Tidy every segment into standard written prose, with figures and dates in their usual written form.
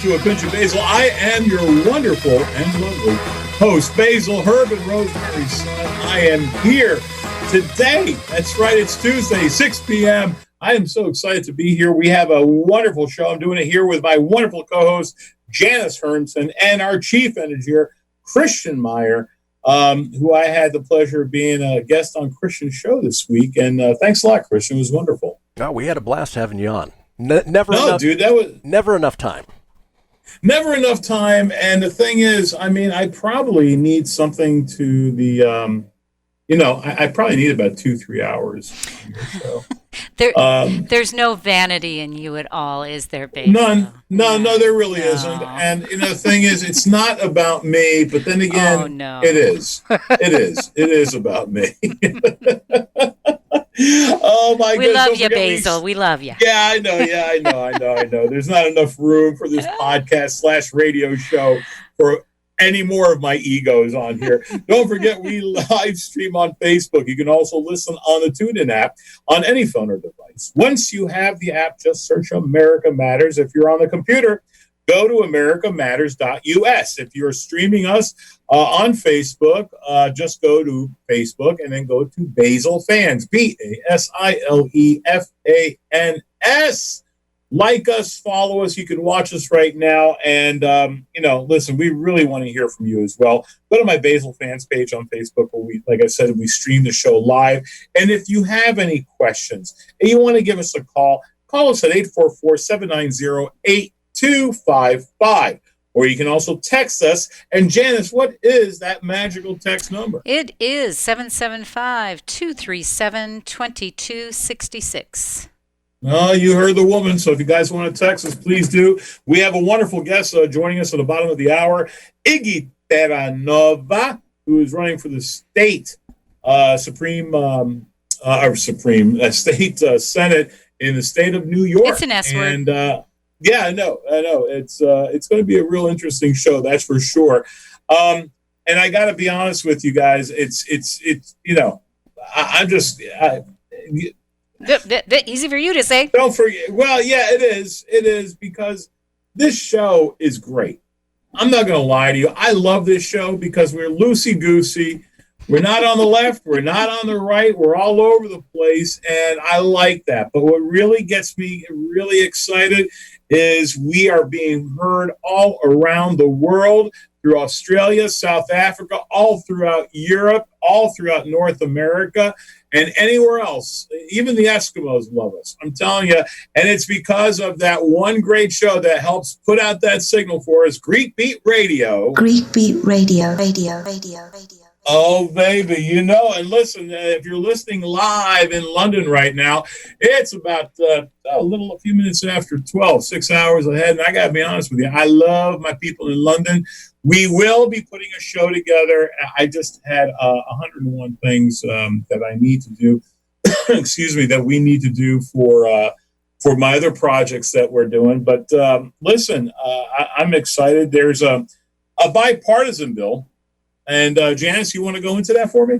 to A Pinch of Basile. I am your wonderful and lovely host, Basil Herb and Rosemary's son. I am here today. That's right, it's Tuesday, 6 p.m. I am so excited to be here. We have a wonderful show. I'm doing it here with my wonderful co-host, Janice Hermson, and our chief engineer, Christian Meyer, who I had the pleasure of being a guest on Christian's show this week. And thanks a lot, Christian. It was wonderful. Oh, we had a blast having you on. Never enough time. Never enough time. And the thing is, I mean, I probably need something to the, I probably need about 2-3 hours. So. There's no vanity in you at all, is there, baby? None. No, there really isn't. And, the thing is, it's not about me, but then again, it is. It is about me. Oh my goodness. We love you, Basil. We love you. Yeah, I know. There's not enough room for this podcast/radio show for any more of my egos on here. Don't forget, we live stream on Facebook. You can also listen on the TuneIn app on any phone or device. Once you have the app, just search America Matters. If you're on the computer, go to americamatters.us. If you're streaming us on Facebook, just go to Facebook and then go to Basil Fans, BASILEFANS. Like us, follow us. You can watch us right now. And, listen, we really want to hear from you as well. Go to my Basil Fans page on Facebook where like I said, we stream the show live. And if you have any questions and you want to give us a call us at 844-790-8255. Or you can also text us. And Janice, what is that magical text number? It is 775-237-2266. Oh, you heard the woman. So if you guys want to text us, please do. We have a wonderful guest joining us at the bottom of the hour, Iggy Terranova, who is running for the state state Senate in the state of New York. It's an S word. And I know. It's going to be a real interesting show, that's for sure. And I got to be honest with you guys. It's easy for you to say. Don't forget. Well, yeah, it is. It is, because this show is great. I'm not going to lie to you. I love this show because we're loosey-goosey. We're not on the left. We're not on the right. We're all over the place, and I like that. But what really gets me really excited is we are being heard all around the world, through Australia, South Africa, all throughout Europe, all throughout North America, and anywhere else. Even the Eskimos love us. I'm telling you. And it's because of that one great show that helps put out that signal for us, Greek Beat Radio. Greek Beat Radio. Oh, baby, and listen, if you're listening live in London right now, it's about a few minutes after 12, 6 hours ahead. And I got to be honest with you, I love my people in London. We will be putting a show together. I just had 101 things that I need to do, that we need to do for my other projects that we're doing. But listen, I'm excited. There's a bipartisan bill. And Janice, you want to go into that for me?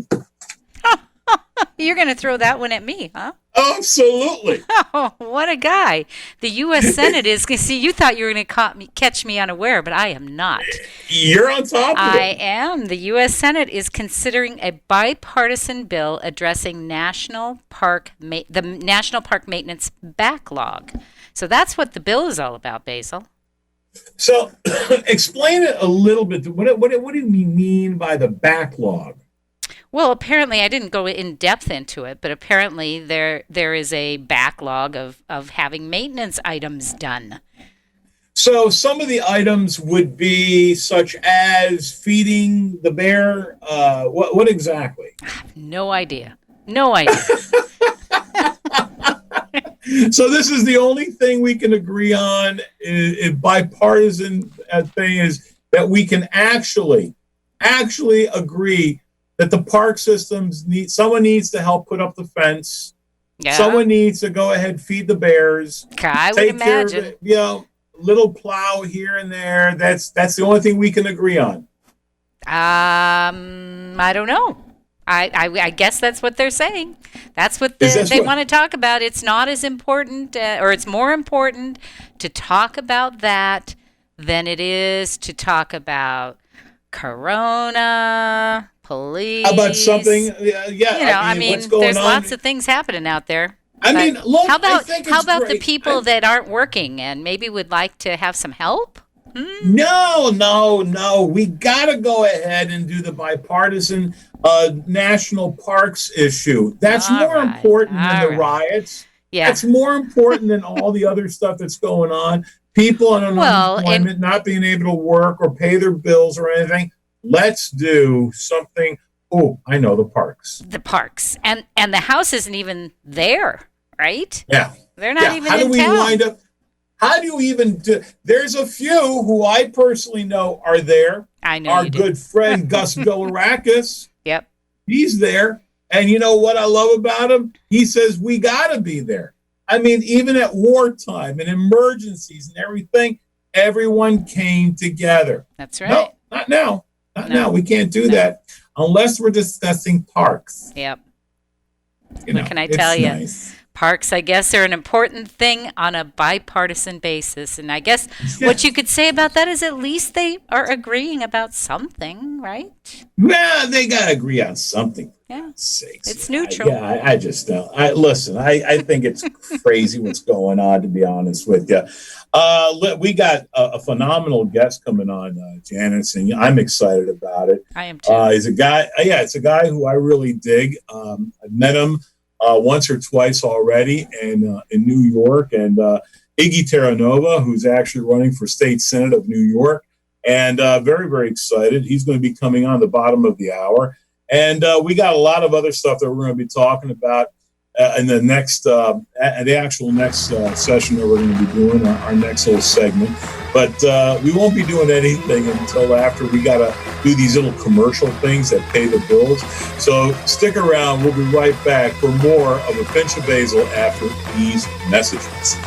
You're going to throw that one at me, huh? Absolutely. Oh, what a guy. The U.S. Senate is, see, you thought you were going to catch me unaware, but I am not. You're on top of it. I am. The U.S. Senate is considering a bipartisan bill addressing the National Park Maintenance Backlog. So that's what the bill is all about, Basil. So explain it a little bit. What do you mean by the backlog? Well, apparently, I didn't go in depth into it, but apparently there is a backlog of having maintenance items done. So some of the items would be such as feeding the bear. What exactly? I have no idea. No idea. So this is the only thing we can agree on in bipartisan thing is that we can actually agree that the park systems someone needs to help put up the fence. Yeah. Someone needs to go ahead, feed the bears. I would imagine. Little plow here and there. That's the only thing we can agree on. I don't know. I guess that's what they're saying. That's what they want to talk about. It's not as important, or it's more important to talk about that than it is to talk about Corona, police. How about something? Yeah, what's going there's on? lots of things happening out there. Look, how about great. the people that aren't working and maybe would like to have some help? No. We got to go ahead and do the bipartisan national parks issue. That's more important than the riots. Yeah. That's more important than all the other stuff that's going on. People on unemployment, not being able to work or pay their bills or anything. Let's do something. Oh, I know, the parks. The parks. And the house isn't even there, right? Yeah. They're not even in town. How do you even do? There's a few who I personally know are there. I know our good friend Gus Bilirakis. Yep. He's there. And you know what I love about him? He says we got to be there. I mean, even at wartime and emergencies and everything, everyone came together. That's right. No, not now. Not now. We can't do that unless we're discussing parks. Yep. What can I tell you? Nice. Parks, I guess, are an important thing on a bipartisan basis. And I guess what you could say about that is at least they are agreeing about something, right? Well, they got to agree on something. Yeah. Sakes. It's neutral. I just don't. Listen, I think it's crazy what's going on, to be honest with you. We got a phenomenal guest coming on, Janice, and I'm excited about it. I am too. He's a guy. It's a guy who I really dig. I've met him once or twice already in New York, and Iggy Terranova, who's actually running for state senate of New York, and very, very excited. He's going to be coming on the bottom of the hour. And we got a lot of other stuff that we're going to be talking about in the next, the actual next session that we're going to be doing, our next little segment. But we won't be doing anything until after we got to do these little commercial things that pay the bills. So stick around. We'll be right back for more of a Pinch of Basile after these messages.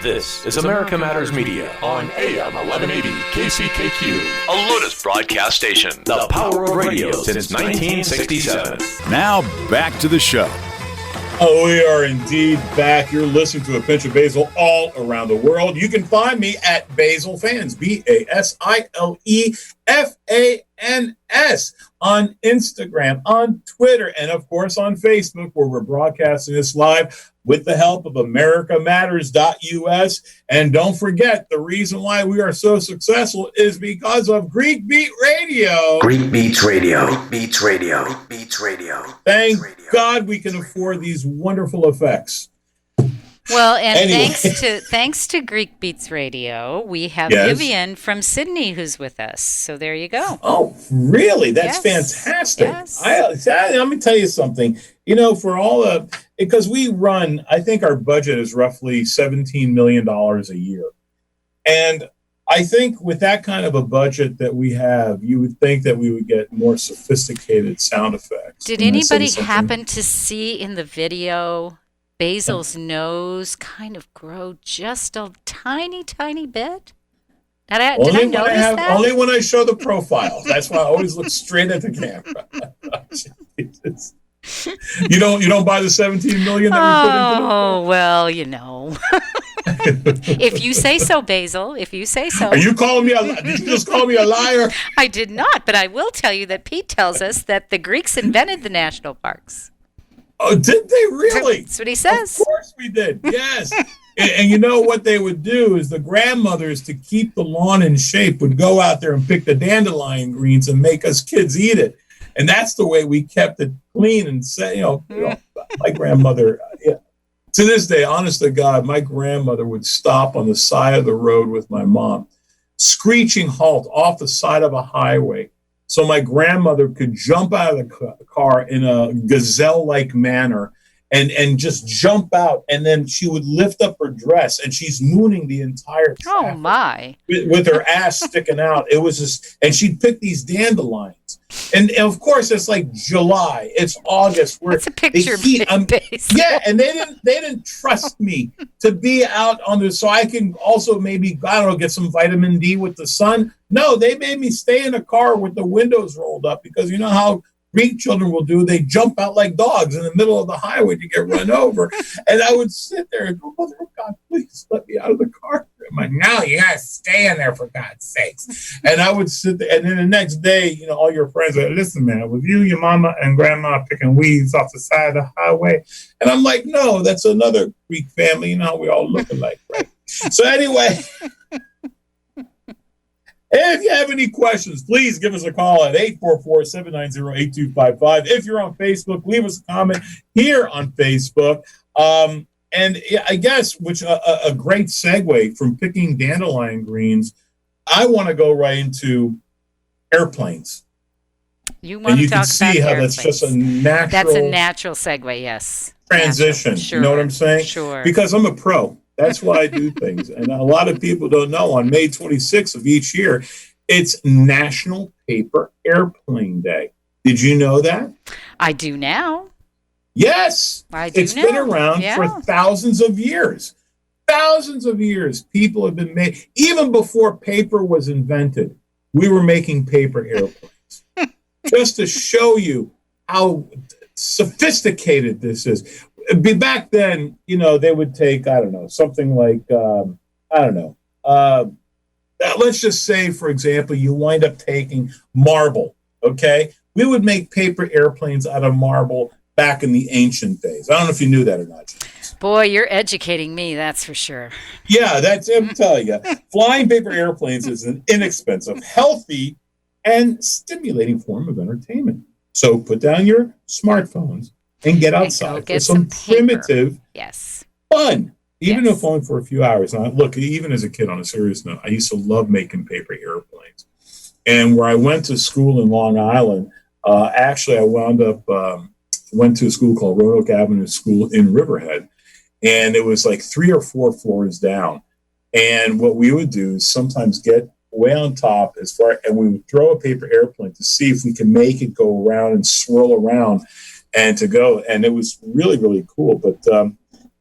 This is America Matters Media on AM 1180 KCKQ, a Lotus broadcast station. The power of radio since 1967. Now back to the show. Oh, we are indeed back. You're listening to a Pinch of Basile all around the world. You can find me at Basile Fans, BASILEFANS, on Instagram, on Twitter, and of course on Facebook, where we're broadcasting this live with the help of AmericaMatters.us. And don't forget, the reason why we are so successful is because of Greek Beat Radio. Greek Beats Radio. Beats Radio. Beats Radio. Thank God we can afford these wonderful effects. Well, and anyway. thanks to Greek Beats Radio, we have Vivian from Sydney who's with us. So there you go. Oh, really? That's fantastic. Yes. Let me tell you something. You know, for all because we run, I think our budget is roughly $17 million a year. And I think with that kind of a budget that we have, you would think that we would get more sophisticated sound effects. Did anybody happen to see in the video Basile's nose kind of grow just a tiny, tiny bit? Did I notice that? Only when I show the profile. That's why I always look straight at the camera. Jesus. You don't buy the $17 million that we put into it? Oh, well, you know. If you say so, Basile, if you say so. Are you calling me did you just call me a liar? I did not, but I will tell you that Pete tells us that the Greeks invented the national parks. Oh, did they really? That's what he says. Of course we did, yes. and you know what they would do is the grandmothers, to keep the lawn in shape, would go out there and pick the dandelion greens and make us kids eat it. And that's the way we kept it clean and say, my grandmother, to this day, honest to God, my grandmother would stop on the side of the road with my mom, screeching halt off the side of a highway, so my grandmother could jump out of the car in a gazelle-like manner and just jump out, and then she would lift up her dress, and she's mooning the entire traffic. Oh my! With her ass sticking out. It was just, and she'd pick these dandelions, and of course it's like July, it's August. Where that's a picture of yeah, and they didn't trust me to be out on the, so I can also maybe, get some vitamin D with the sun. No, they made me stay in a car with the windows rolled up, because you know how Greek children will do. They jump out like dogs in the middle of the highway to get run over. And I would sit there and go, Mother of God, please let me out of the car. I'm like, no, you got to stay in there for God's sakes. And I would sit there, and then the next day, you know, all your friends are, listen, man, it was you, your mama, and grandma picking weeds off the side of the highway. And I'm like, no, that's another Greek family. You know how we all look alike, right? So anyway, if you have any questions, please give us a call at 844-790-8255. If you're on Facebook, leave us a comment here on Facebook. And I guess, which a great segue from picking dandelion greens, I want to go right into airplanes. You want to talk about see how airplanes. That's just a natural. That's a natural segue, yes. Transition. Sure. You know what I'm saying? Sure. Because I'm a pro. That's why I do things. And a lot of people don't know, on May 26th of each year, it's National Paper Airplane Day. Did you know that? I do now. Yes. It's been around for thousands of years. Thousands of years. People have been made. Even before paper was invented, we were making paper airplanes. Just to show you how sophisticated this is. Back then, you know, they would take, I don't know, something like, let's just say, for example, you wind up taking marble, okay? We would make paper airplanes out of marble back in the ancient days. I don't know if you knew that or not, James. Boy, you're educating me, that's for sure. Yeah, I'm telling you. Flying paper airplanes is an inexpensive, healthy, and stimulating form of entertainment. So put down your smartphones and get outside for some primitive fun, even if only for a few hours. And look, even as a kid, on a serious note, I used to love making paper airplanes. And where I went to school in Long Island, actually I wound up, went to a school called Roanoke Avenue School in Riverhead. And it was like 3 or 4 floors down. And what we would do is sometimes get way on top and we would throw a paper airplane to see if we can make it go around and swirl around and to go. And it was really, really cool. But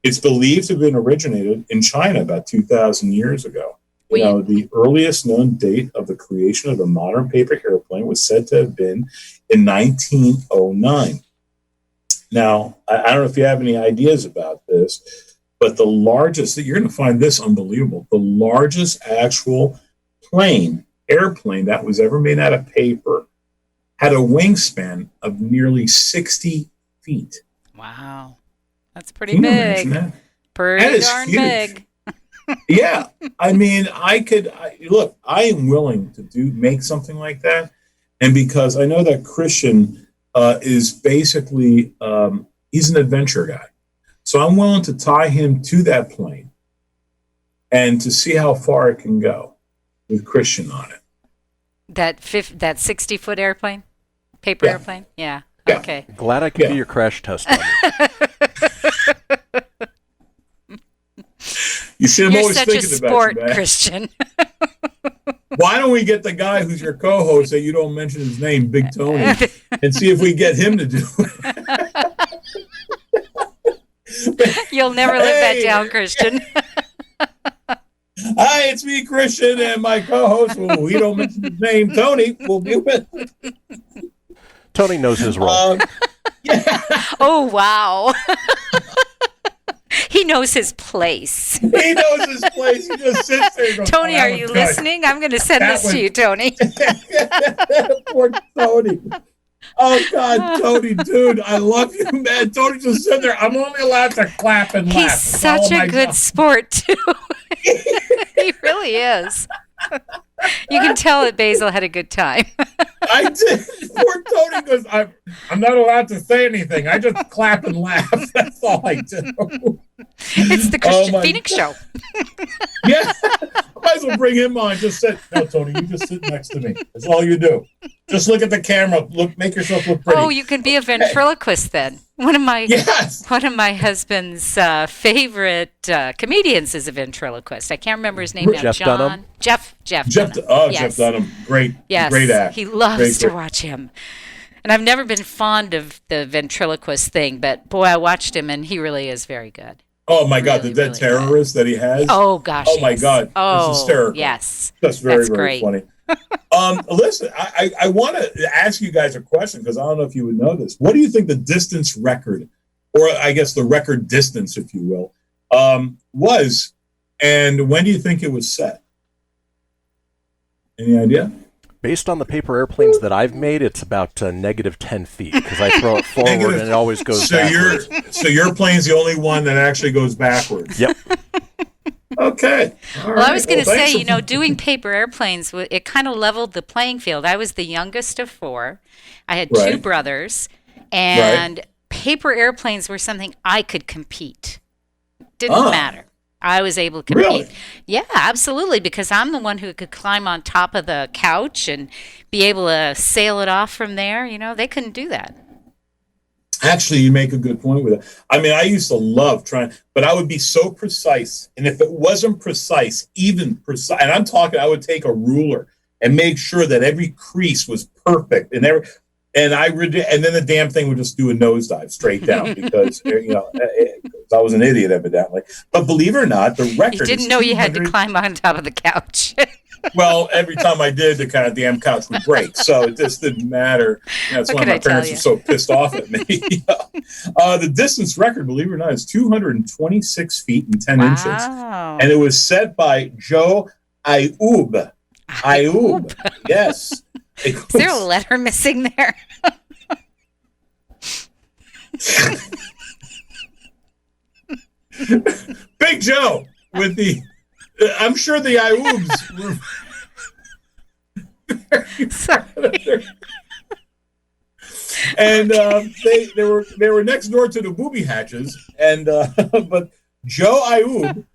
it's believed to have been originated in China about 2,000 years ago. You know, the earliest known date of the creation of the modern paper airplane was said to have been in 1909. Now, I don't know if you have any ideas about this, but the largest, you're going to find this unbelievable, the largest actual airplane that was ever made out of paper had a wingspan of nearly 60 feet. Wow. That's pretty big. That? Pretty darn big. Yeah. I mean, I am willing to make something like that. And because I know that Christian is basically, he's an adventure guy. So I'm willing to tie him to that plane and to see how far it can go with Christian on it. That 60-foot airplane? Paper airplane? Yeah. Okay. Glad I could be your crash test dummy. You see, I'm You're always such thinking a sport, about you, man. Christian. Why don't we get the guy who's your co-host that you don't mention his name, Big Tony, and see if we get him to do it? You'll never live that down, Christian. Hi, it's me, Christian, and my co-host, we don't mention his name, Tony, will be with us. Tony knows his role. Oh, wow. He knows his place. He knows his place. He just sits there and goes, Tony, are you listening? I'm going to send this to you, Tony. Poor Tony. Oh, God, Tony, dude, I love you, man. Tony just sitting there. I'm only allowed to clap and laugh. He's such a good sport, too. He really is. You can tell that Basil had a good time. I did. Poor Tony goes, I'm not allowed to say anything. I just clap and laugh. That's all I do. It's the Christian Phoenix show. Yeah. I might as well bring him on. Just sit. No, Tony, you just sit next to me. That's all you do. Just look at the camera. Make yourself look pretty. Oh, you can be a ventriloquist then. One of my husband's favorite comedians is a ventriloquist. I can't remember his name now. Jeff Dunham. Jeff Dunham. Oh, yes. Jeff Dunham. Great act. He loves to watch him. And I've never been fond of the ventriloquist thing, but boy, I watched him and he really is very good. Oh my God, the dead terrorist that he has. Oh gosh. Oh my God. Oh, it's hysterical. Yes. That's very funny. Listen, I want to ask you guys a question because I don't know if you would know this. What do you think the distance record, or I guess the record distance, if you will, was And when do you think it was set? Any idea? Based on the paper airplanes that I've made, it's about negative 10 feet because I throw it forward and it always goes backwards. So your plane's the only one that actually goes backwards. Yep. Okay. Well, I was going to say, doing paper airplanes, it kind of leveled the playing field. I was the youngest of 4. I had 2 brothers, and paper airplanes were something I could compete. Didn't matter. I was able to compete. Really? Yeah, absolutely, because I'm the one who could climb on top of the couch and be able to sail it off from there. They couldn't do that. Actually, you make a good point with it. I mean, I used to love trying, but I would be so precise. And if it wasn't precise, and I'm talking, I would take a ruler and make sure that every crease was perfect. And then the damn thing would just do a nosedive straight down because, I was an idiot evidently. But believe it or not, the record. You didn't know you had to climb on top of the couch. Well, every time I did, the kind of damn couch would break. So it just didn't matter. That's why my parents were so pissed off at me. The distance record, believe it or not, is 226 feet and 10 inches. And it was set by Joe Ayoub. Ayoub. Yes. Is there a letter missing there? Big Joe with I'm sure the Ayoubs were very sorry. And they were next door to the booby hatches, and but Joe Ayoub,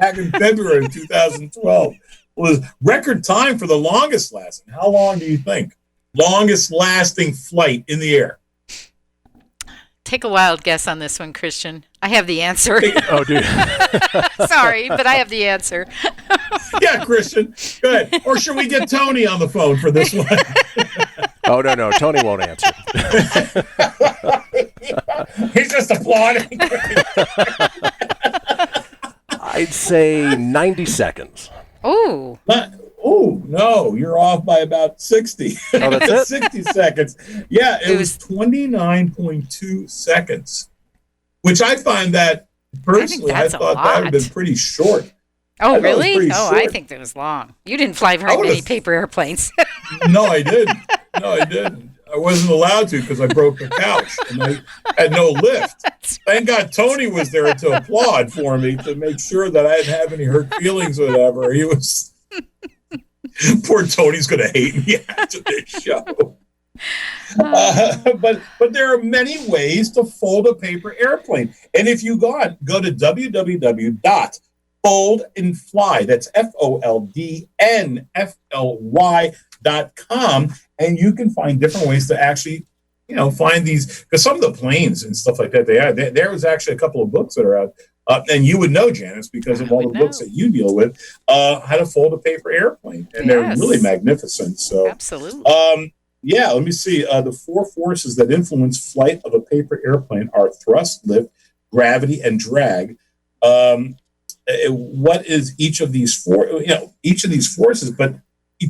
back in February of 2012, was record time for the longest lasting. How long do you think? Longest lasting flight in the air. Take a wild guess on this one, Christian. I have the answer. Oh, dude. Sorry, but I have the answer. Yeah, Christian. Good. Or should we get Tony on the phone for this one? Oh, no. Tony won't answer. He's just applauding. I'd say 90 seconds. Oh. Oh, no, you're off by about 60. Oh, that's it? 60 seconds. Yeah, it was 29.2 seconds, which I find that, personally, I thought that would have been pretty short. Oh, really? Oh, I think that was long. You didn't fly very many paper airplanes. No, I didn't. I wasn't allowed to because I broke the couch and I had no lift. Thank God Tony was there to applaud for me to make sure that I didn't have any hurt feelings or whatever. He was... Poor Tony's going to hate me after this show. But there are many ways to fold a paper airplane. And if you go to www.foldandfly, that's FOLDNFLY.com, and you can find different ways to actually, find these, because some of the planes and stuff like that, there was actually a couple of books that are out. And you would know, Janice, because of all the books that you deal with, how to fold a paper airplane. And they're really magnificent. So, absolutely. Let me see. The 4 forces that influence flight of a paper airplane are thrust, lift, gravity, and drag. What is each of these forces? But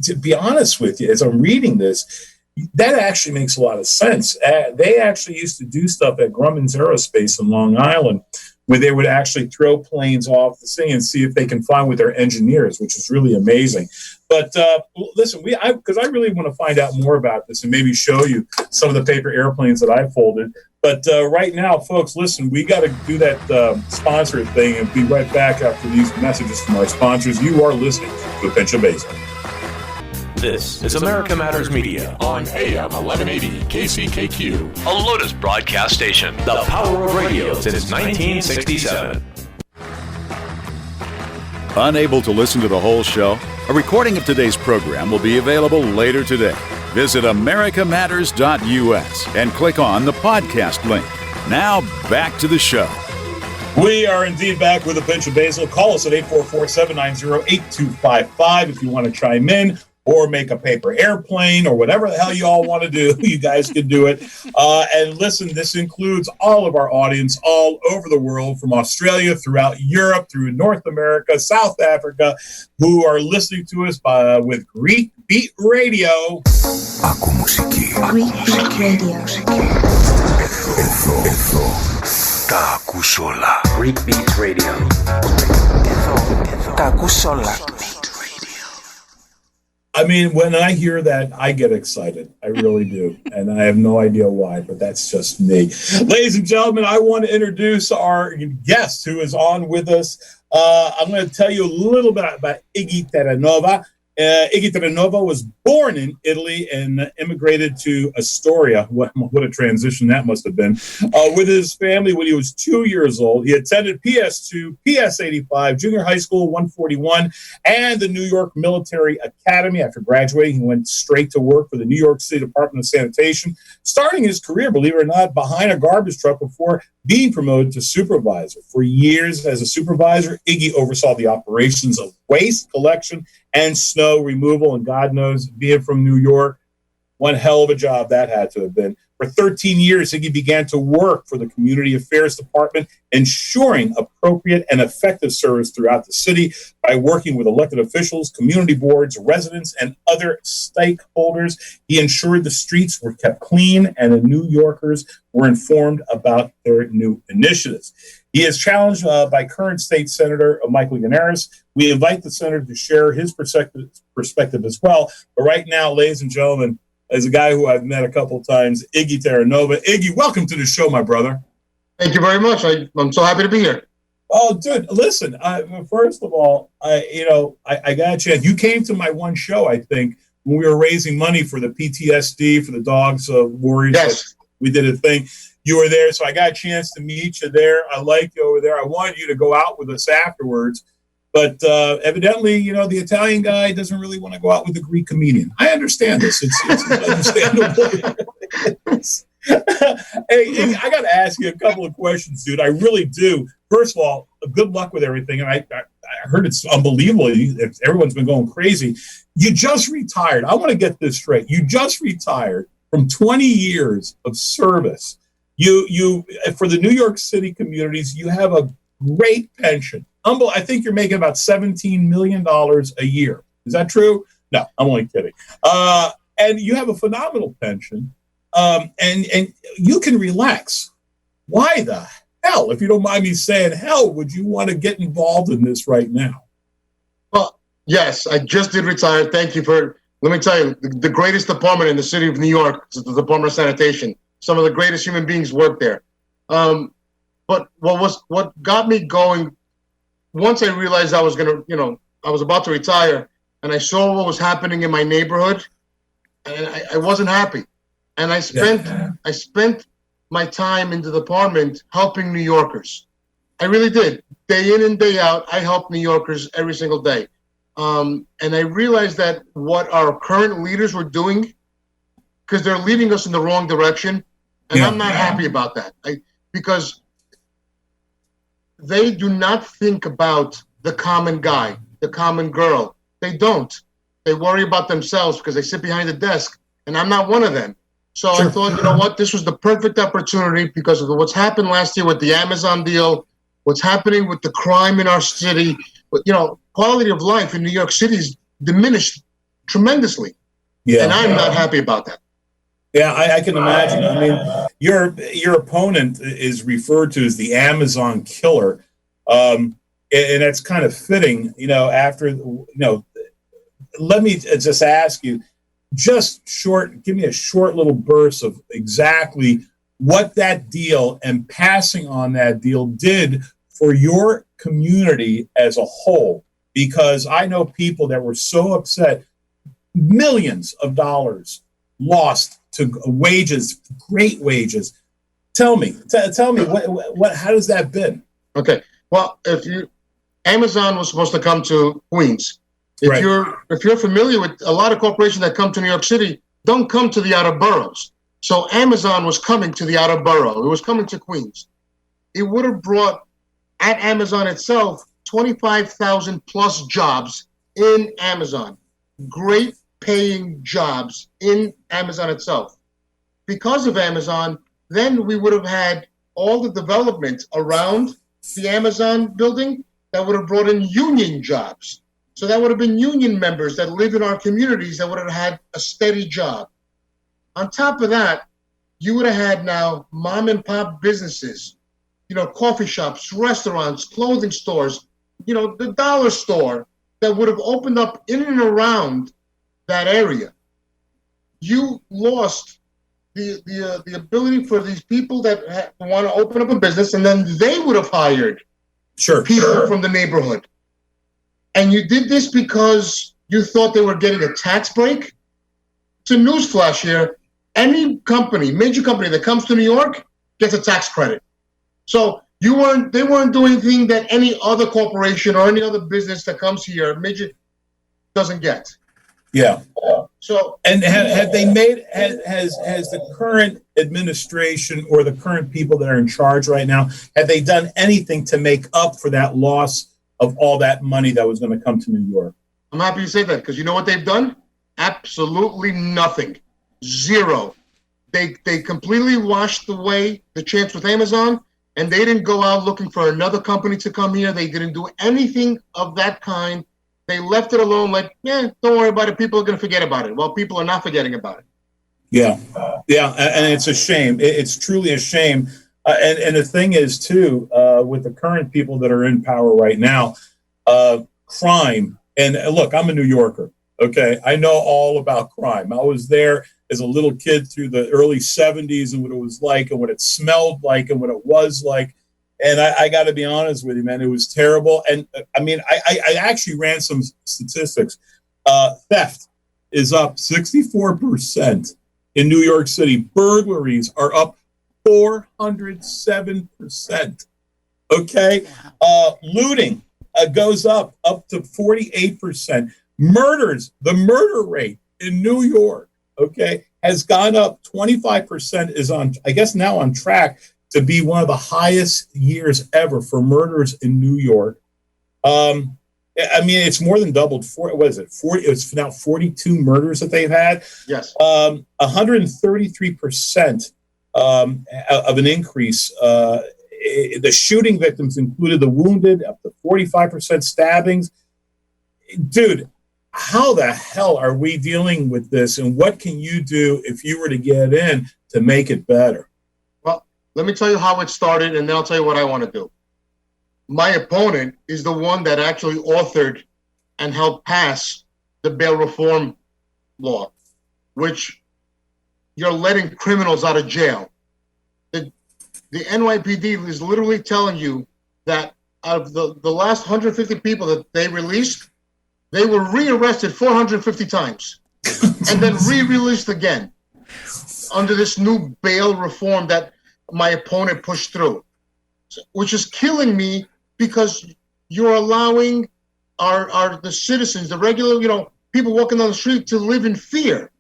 to be honest with you, as I'm reading this, that actually makes a lot of sense. They actually used to do stuff at Grumman's Aerospace in Long Island, where they would actually throw planes off the thing and see if they can fly with their engineers, which is really amazing. But listen, because I really want to find out more about this and maybe show you some of the paper airplanes that I folded. But right now, folks, listen, we got to do that sponsor thing and be right back after these messages from our sponsors. You are listening to Pinch of Basile. This is America Matters Media on AM 1180 KCKQ, a Lotus broadcast station. The power of radio since 1967. Unable to listen to the whole show? A recording of today's program will be available later today. Visit americamatters.us and click on the podcast link. Now back to the show. We are indeed back with a Pinch of Basile. Call us at 844-790-8255 if you want to chime in, or make a paper airplane, or whatever the hell you all want to do. You guys can do it. And listen, this includes all of our audience all over the world, from Australia, throughout Europe, through North America, South Africa, who are listening to us with Greek Beat Radio. Greek Beat Radio. Kakusola. Greek Beats Radio. Kakusola. I mean, when I hear that, I get excited. I really do. And I have no idea why, but that's just me. Ladies and gentlemen, I want to introduce our guest who is on with us. I'm going to tell you a little bit about Iggy Terranova. Iggy Terenova was born in Italy and immigrated to Astoria. What a transition that must have been. With his family when he was 2 years old. He attended PS2, PS85, junior high school 141, and the New York Military Academy. After graduating, he went straight to work for the New York City Department of Sanitation, starting his career, believe it or not, behind a garbage truck before being promoted to supervisor. For years as a supervisor, Iggy oversaw the operations of waste collection and snow removal, and God knows, being from New York, one hell of a job that had to have been. For 13 years, Iggy began to work for the Community Affairs Department, ensuring appropriate and effective service throughout the city by working with elected officials, community boards, residents, and other stakeholders. He ensured the streets were kept clean and the New Yorkers were informed about their new initiatives. He is challenged by current state senator Michael Ignazio. We invite the senator to share his perspective as well. But right now, ladies and gentlemen, as a guy who I've met a couple of times, Iggy Terranova. Iggy, welcome to the show, my brother. Thank you very much. I'm so happy to be here. Oh, dude, listen, first of all, I got a chance. You came to my one show, I think, when we were raising money for the PTSD, for the dogs, warriors. Yes. We did a thing. You were there, so I got a chance to meet you there. I liked you over there. I wanted you to go out with us afterwards. But evidently, the Italian guy doesn't really want to go out with the Greek comedian. I understand this. It's understandable. Hey, I got to ask you a couple of questions, dude. I really do. First of all, good luck with everything. And I heard it's unbelievable. Everyone's been going crazy. You just retired. I want to get this straight. You just retired from 20 years of service. You for the New York City communities, you have a great pension. I think you're making about $17 million a year. Is that true? No, I'm only kidding. And you have a phenomenal pension, and you can relax. Why the hell, if you don't mind me saying, would you want to get involved in this right now? Well, yes, I just did retire. Thank you let me tell you, the greatest department in the city of New York is the Department of Sanitation. Some of the greatest human beings work there. But what got me going, once I realized I was about to retire, and I saw what was happening in my neighborhood, and I wasn't happy. And I spent my time in the department helping New Yorkers. I really did. Day in and day out, I helped New Yorkers every single day. And I realized that what our current leaders were doing, because they're leading us in the wrong direction, and I'm not happy about that. Because they do not think about the common guy, the common girl. They don't. They worry about themselves because they sit behind the desk, and I'm not one of them. So I thought, you know what, this was the perfect opportunity because of what's happened last year with the Amazon deal, what's happening with the crime in our city. But, quality of life in New York City is diminished tremendously. Yeah. And I'm not happy about that. Yeah, I can imagine. I mean, your opponent is referred to as the Amazon killer, and that's kind of fitting. Let me just ask you, give me a short little burst of exactly what that deal and passing on that deal did for your community as a whole. Because I know people that were so upset, millions of dollars lost to wages, great wages. Tell me what how does that been? Okay. Well, Amazon was supposed to come to Queens. If you're familiar with a lot of corporations that come to New York City, don't come to the outer boroughs. So Amazon was coming to the outer borough. It was coming to Queens. It would have brought at Amazon itself 25,000 plus jobs in Amazon. Great paying jobs in Amazon itself. Because of Amazon, then we would have had all the development around the Amazon building that would have brought in union jobs. So that would have been union members that live in our communities that would have had a steady job. On top of that, you would have had now mom and pop businesses coffee shops, restaurants, clothing stores, the dollar store that would have opened up in and around that area. You lost the ability for these people that want to open up a business, and then they would have hired people from the neighborhood. And you did this because you thought they were getting a tax break? It's a newsflash here. Any company, major company that comes to New York gets a tax credit. So they weren't doing anything that any other corporation or any other business that comes here, major, doesn't get. Yeah. So, and have they made, has the current administration or the current people that are in charge right now, have they done anything to make up for that loss of all that money that was going to come to New York? I'm happy you say that, because you know what they've done? Absolutely nothing. Zero. They completely washed away the chance with Amazon, and they didn't go out looking for another company to come here. They didn't do anything of that kind. They left it alone, like, don't worry about it. People are going to forget about it. Well, people are not forgetting about it. Yeah. And it's a shame. It's truly a shame. And the thing is, too, with the current people that are in power right now, crime. And look, I'm a New Yorker. Okay. I know all about crime. I was there as a little kid through the early 70s and what it was like and what it smelled like and what it was like. And I got to be honest with you, man, it was terrible. And I mean, I actually ran some statistics. Theft is up 64% in New York City. Burglaries are up 407%. Okay. Looting goes up to 48%. Murders, the murder rate in New York, okay, has gone up 25%, is on, I guess, now on track to be one of the highest years ever for murders in New York. I mean, it's more than doubled. It's now 42 murders that they've had. Yes. 133% of an increase. The shooting victims included the wounded, up to 45% stabbings. Dude, how the hell are we dealing with this? And what can you do if you were to get in to make it better? Let me tell you how it started, and then I'll tell you what I want to do. My opponent is the one that actually authored and helped pass the bail reform law, which you're letting criminals out of jail. The NYPD is literally telling you that out of the last 150 people that they released, they were rearrested 450 times and then re-released again under this new bail reform that my opponent pushed through, which is killing me, because you're allowing the citizens, the regular, people walking down the street, to live in fear.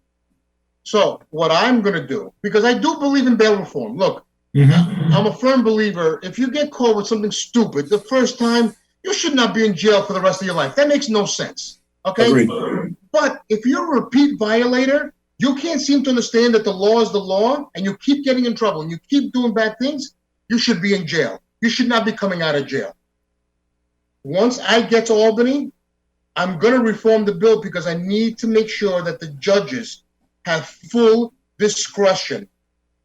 So what I'm going to do, because I do believe in bail reform. Look, I'm a firm believer. If you get caught with something stupid the first time, you should not be in jail for the rest of your life. That makes no sense. Okay. Agreed. But if you're a repeat violator, you can't seem to understand that the law is the law, and you keep getting in trouble and you keep doing bad things, you should be in jail. You should not be coming out of jail. Once I get to Albany, I'm going to reform the bill, because I need to make sure that the judges have full discretion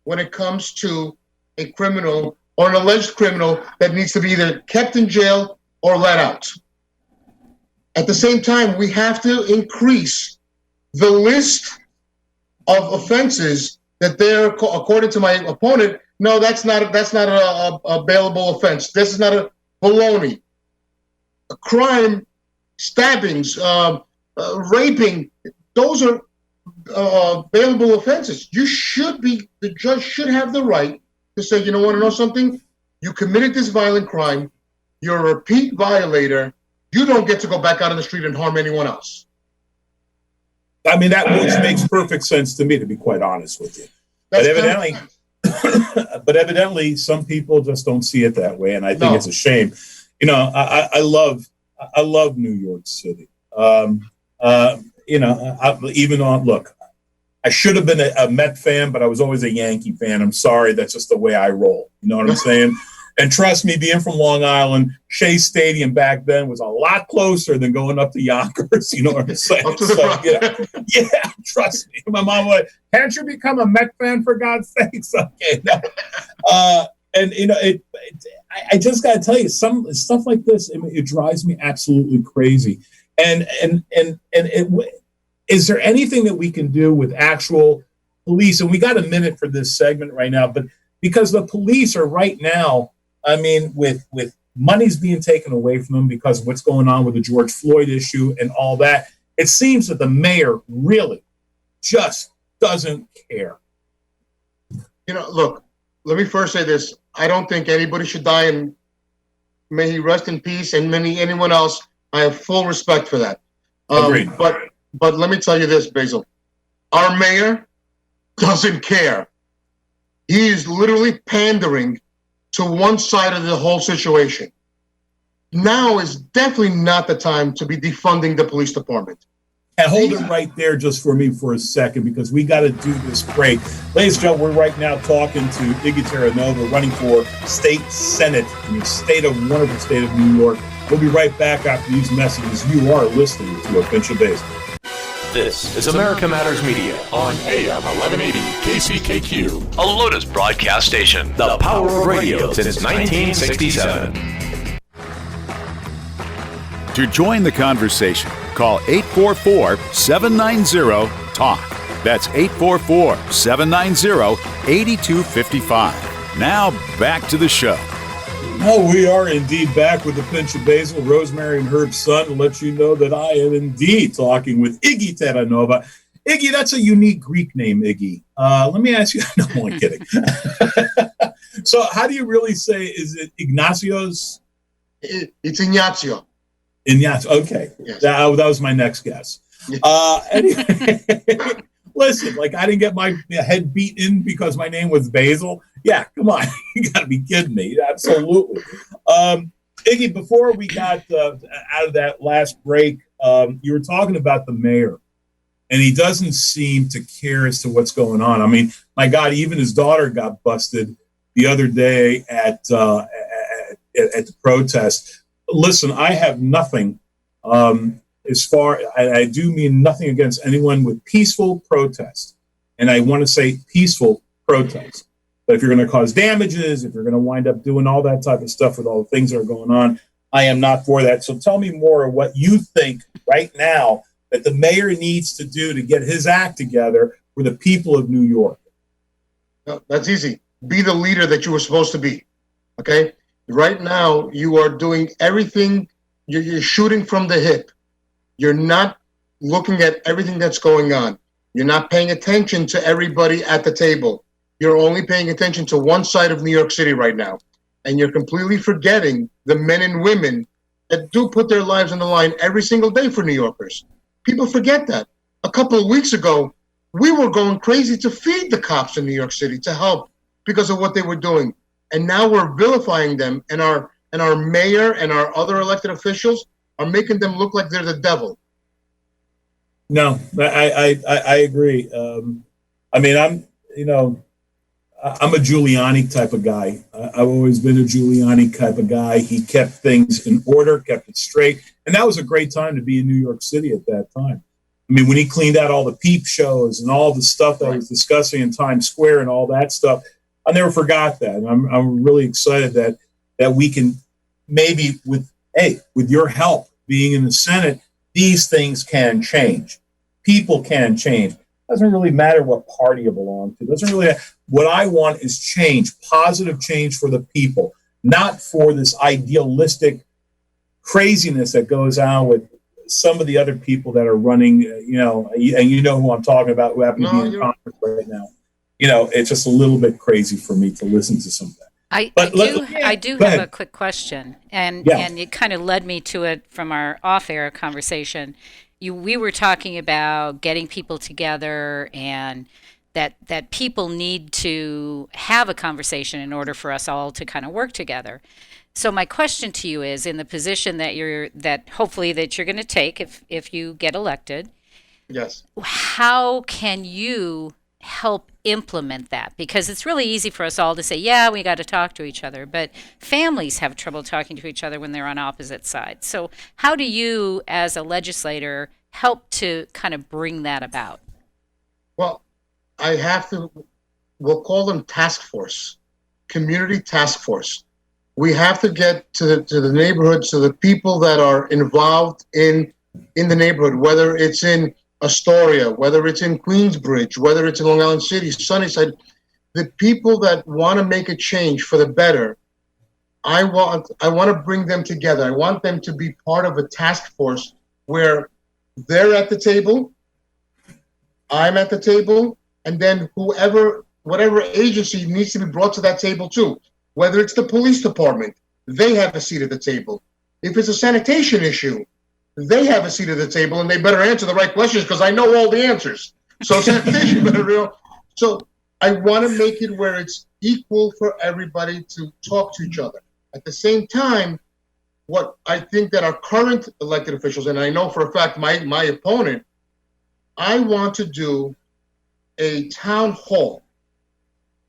when it comes to a criminal or an alleged criminal that needs to be either kept in jail or let out. At the same time, we have to increase the list of offenses that they're, according to my opponent, no, that's not a bailable offense. This is not a baloney. A crime, stabbings, raping, those are bailable offenses. The judge should have the right to say, you want to know something? You committed this violent crime. You're a repeat violator. You don't get to go back out on the street and harm anyone else. I mean, that which makes perfect sense to me, to be quite honest with you. But evidently, some people just don't see it that way, and I think it's a shame. I love New York City. Look, I should have been a Met fan, but I was always a Yankee fan. I'm sorry, that's just the way I roll. You know what I'm saying? And trust me, being from Long Island, Shea Stadium back then was a lot closer than going up to Yonkers. You know what I'm saying? Yeah, trust me. My mom was like, can't you become a Met fan, for God's sakes? Okay. No. And I just got to tell you, some stuff like this, it drives me absolutely crazy. And is there anything that we can do with actual police? And we got a minute for this segment right now, but because the police are right now, I mean, with money's being taken away from them because of what's going on with the George Floyd issue and all that, it seems that the mayor really just doesn't care. Look, let me first say this. I don't think anybody should die, and may he rest in peace, and anyone else. I have full respect for that. Agreed. But let me tell you this, Basil. Our mayor doesn't care. He is literally pandering to one side of the whole situation. Now is definitely not the time to be defunding the police department. And hold it right there just for me for a second, because we got to do this break. Ladies and gentlemen, we're right now talking to Iggy Terranova, running for state senate in the wonderful state of New York. We'll be right back after these messages. You are listening to A Pinch of Basile. This is America Matters Media on AM 1180 KCKQ, a Lotus broadcast station. The power of radio since 1967. To join the conversation, call 844-790-TALK. That's 844-790-8255. Now back to the show. Oh, we are indeed back with A Pinch of Basile, Rosemary and Herb's son, to let you know that I am indeed talking with Iggy Terenova. Iggy, that's a unique Greek name, Iggy. Let me ask you, no, I'm only kidding. So how do you really say, is it Ignazio's? It's Ignazio. Ignazio, okay. Yes. That was my next guess. Anyway, listen, like I didn't get my head beaten because my name was Basil. Yeah, come on. You got to be kidding me. Absolutely. Iggy, before we got out of that last break, you were talking about the mayor, and he doesn't seem to care as to what's going on. I mean, my God, even his daughter got busted the other day at the protest. Listen, I have nothing I do mean nothing against anyone with peaceful protest. And I want to say peaceful protest. But if you're going to cause damages, if you're going to wind up doing all that type of stuff with all the things that are going on, I am not for that. So tell me more of what you think right now that the mayor needs to do to get his act together for the people of New York. No, that's easy. Be the leader that you were supposed to be. Okay? Right now, you are doing everything. You're shooting from the hip. You're not looking at everything that's going on. You're not paying attention to everybody at the table. You're only paying attention to one side of New York City right now. And you're completely forgetting the men and women that do put their lives on the line every single day for New Yorkers. People forget that. A couple of weeks ago, we were going crazy to feed the cops in New York City to help because of what they were doing. And now we're vilifying them, and our mayor and our other elected officials are making them look like they're the devil. No, I agree. I mean, I'm a Giuliani type of guy. I've always been a Giuliani type of guy. He kept things in order, kept it straight. And that was a great time to be in New York City at that time. I mean, when he cleaned out all the peep shows and all the stuff that I was discussing in Times Square and all that stuff, I never forgot that. And I'm really excited that we can maybe with your help being in the Senate, these things can change. People can change. Doesn't really matter what party you belong to. Doesn't really. What I want is change, positive change for the people, not for this idealistic craziness that goes on with some of the other people that are running. And you know who I'm talking about, who happen to be in Congress right now. It's just a little bit crazy for me to listen to some of that. I do have a quick question, and it kind of led me to it from our off-air conversation. We were talking about getting people together, and that people need to have a conversation in order for us all to kind of work together. So my question to you is, in the position that hopefully that you're going to take if you get elected, yes, how can you help implement that? Because it's really easy for us all to say, yeah, we got to talk to each other, but families have trouble talking to each other when they're on opposite sides. So how do you, as a legislator, help to kind of bring that about? Well, we'll call them task force. community task force. We have to get to the neighborhoods, to the people that are involved in the neighborhood, whether it's in Astoria, whether it's in Queensbridge, whether it's in Long Island City, Sunnyside, the people that want to make a change for the better. I want to bring them together. I want them to be part of a task force where they're at the table, I'm at the table, and then whatever agency needs to be brought to that table too. Whether it's the police department, they have a seat at the table. If it's a sanitation issue, they have a seat at the table, and they better answer the right questions because I know all the answers. So sanitation better real. So I want to make it where it's equal for everybody to talk to each other. At the same time, what I think that our current elected officials, and I know for a fact my opponent, I want to do a town hall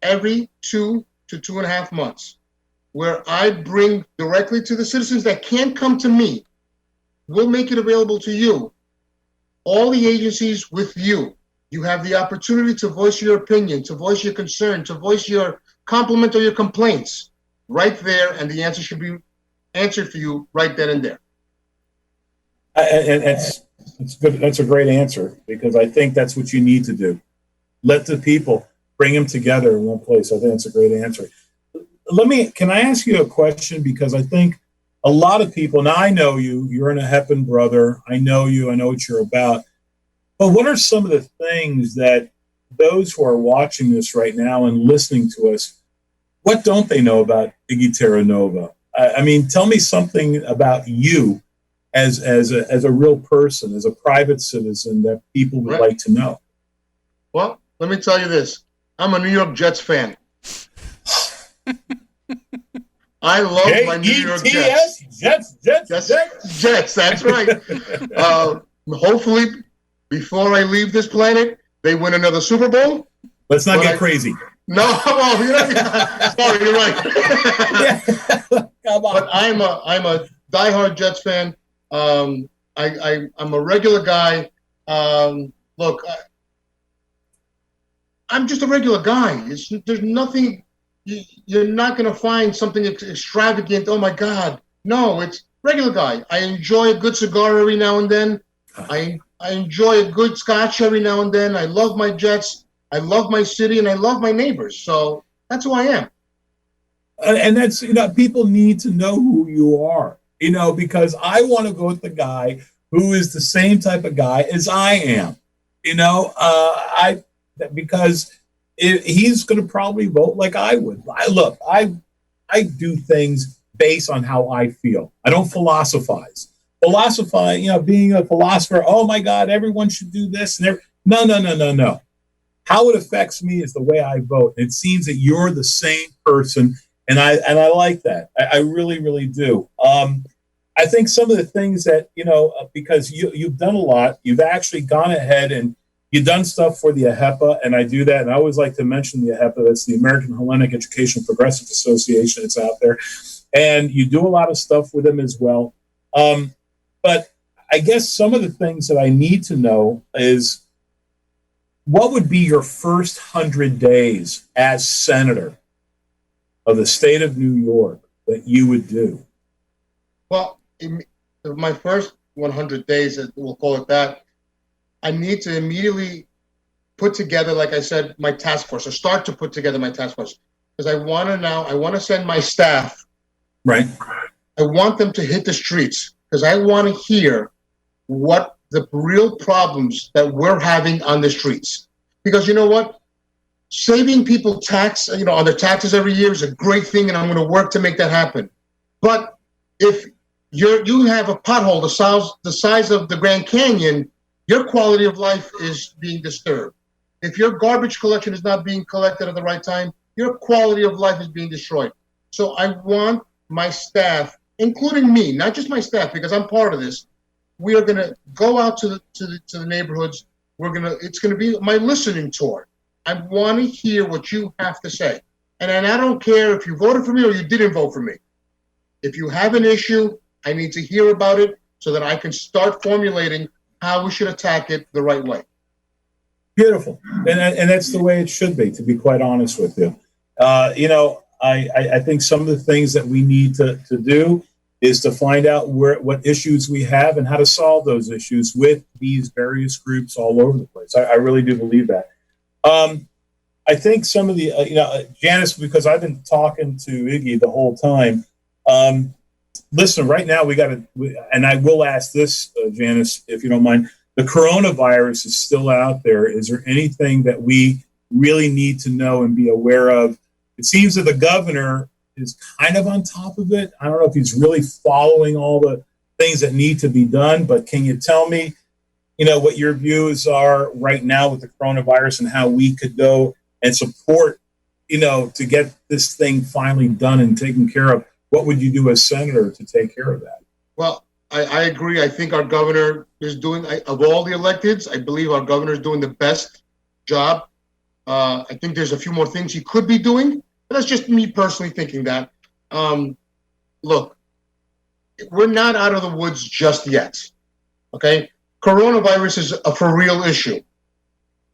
every 2 to 2.5 months where I bring directly to the citizens that can't come to me. We'll make it available to you. All the agencies with you. You have the opportunity to voice your opinion, to voice your concern, to voice your compliment or your complaints right there, and the answer should be answered for you right then and there. And it's good. That's a great answer because I think that's what you need to do. Let the people bring them together in one place. I think that's a great answer. Can I ask you a question? Because I think a lot of people, now I know you're an Heppen brother. I know you, I know what you're about. But what are some of the things that those who are watching this right now and listening to us, what don't they know about Iggy Terranova? I mean, tell me something about you as a real person, as a private citizen that people would like to know. Well, let me tell you this. I'm a New York Jets fan. I love my New York Jets. Jets, that's right. Hopefully, before I leave this planet, they win another Super Bowl. Let's not get crazy. No, well, sorry, you're right. Come on. But I'm a diehard Jets fan. I'm a regular guy. Look, I'm just a regular guy. There's nothing. You're not going to find something extravagant. Oh my God, no! It's regular guy. I enjoy a good cigar every now and then. I enjoy a good scotch every now and then. I love my Jets. I love my city, and I love my neighbors. So that's who I am. And that's, people need to know who you are, because I want to go with the guy who is the same type of guy as I am, because he's going to probably vote like I would. I do things based on how I feel. I don't philosophize. Being a philosopher, oh my God, everyone should do this. No. How it affects me is the way I vote. It seems that you're the same person, and I like that. I really, really do. I think some of the things that, because you've done a lot, you've actually gone ahead and you've done stuff for the AHEPA, and I do that. And I always like to mention the AHEPA. That's the American Hellenic Education Progressive Association. It's out there. And you do a lot of stuff with them as well. But I guess some of the things that I need to know is, what would be your first 100 days as senator of the state of New York that you would do? Well, my first 100 days, we'll call it that, I need to immediately put together, like I said, my task force, or start to put together my task force. Because I want to send my staff. Right. I want them to hit the streets because I want to hear what the real problems that we're having on the streets. Because you know what? Saving people on their taxes every year is a great thing, and I'm going to work to make that happen. But if you have a pothole the size of the Grand Canyon, your quality of life is being disturbed. If your garbage collection is not being collected at the right time, your quality of life is being destroyed. So I want my staff, including me, not just my staff, because I'm part of this. We are going to go out to the neighborhoods. It's going to be my listening tour. I want to hear what you have to say. And I don't care if you voted for me or you didn't vote for me. If you have an issue, I need to hear about it so that I can start formulating how we should attack it the right way. Beautiful. And that's the way it should be, to be quite honest with you. I think some of the things that we need to do is to find out what issues we have and how to solve those issues with these various groups all over the place. I really do believe that. I think some of the, Janice, because I've been talking to Iggy the whole time. Listen, right now and I will ask this, Janice, if you don't mind. The coronavirus is still out there. Is there anything that we really need to know and be aware of? It seems that the governor is kind of on top of it. I don't know if he's really following all the things that need to be done, but can you tell me, what your views are right now with the coronavirus and how we could go and support, to get this thing finally done and taken care of? What would you do as senator to take care of that? Well, I agree. I think our governor is doing, of all the electeds, I believe our governor is doing the best job. I think there's a few more things he could be doing, but that's just me personally thinking that. Look, we're not out of the woods just yet, okay? Coronavirus is a for real issue,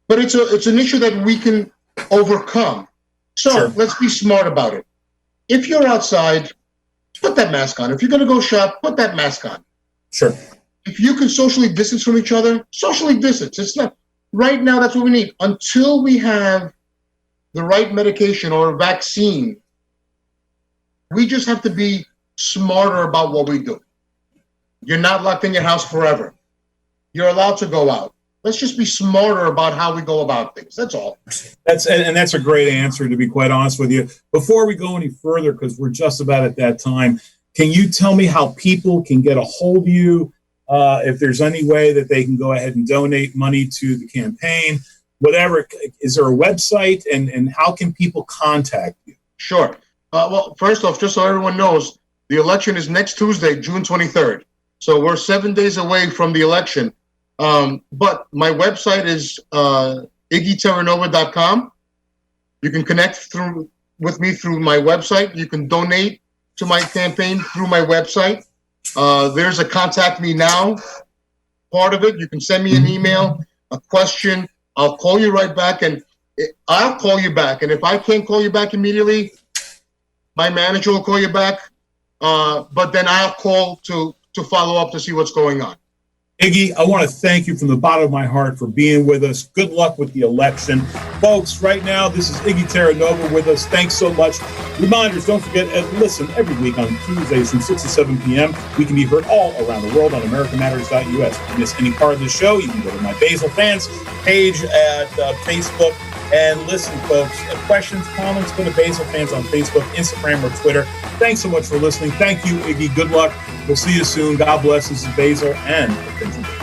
but it's an issue that we can overcome. So Sure. Let's be smart about it. If you're outside, put that mask on. If you're going to go shop, put that mask on. Sure. If you can socially distance from each other, socially distance. It's not right now. That's what we need. Until we have the right medication or vaccine, we just have to be smarter about what we do. You're not locked in your house forever. You're allowed to go out. Let's just be smarter about how we go about things. That's all. That's a great answer, to be quite honest with you. Before we go any further, because we're just about at that time, can you tell me how people can get a hold of you? If there's any way that they can go ahead and donate money to the campaign, whatever. Is there a website, and how can people contact you? Sure. Well, first off, just so everyone knows, the election is next Tuesday, June 23rd. So we're 7 days away from the election. But my website is iggyteranova.com. You can connect with me through my website. You can donate to my campaign through my website. There's a contact me now part of it. You can send me an email, a question. I'll call you right back, and I'll call you back. And if I can't call you back immediately, my manager will call you back. But then I'll call to follow up to see what's going on. Iggy, I want to thank you from the bottom of my heart for being with us. Good luck with the election. Folks, right now, this is Iggy Terranova with us. Thanks so much. Reminders, don't forget, listen every week on Tuesdays from 6 to 7 p.m. We can be heard all around the world on AmericanMatters.us. If you miss any part of the show, you can go to my Basile fans page at Facebook. And listen, folks, questions, comments, go to Basile fans on Facebook, Instagram, or Twitter. Thanks so much for listening. Thank you, Iggy. Good luck. We'll see you soon. God bless. This is Basile and the Pinch of Basile.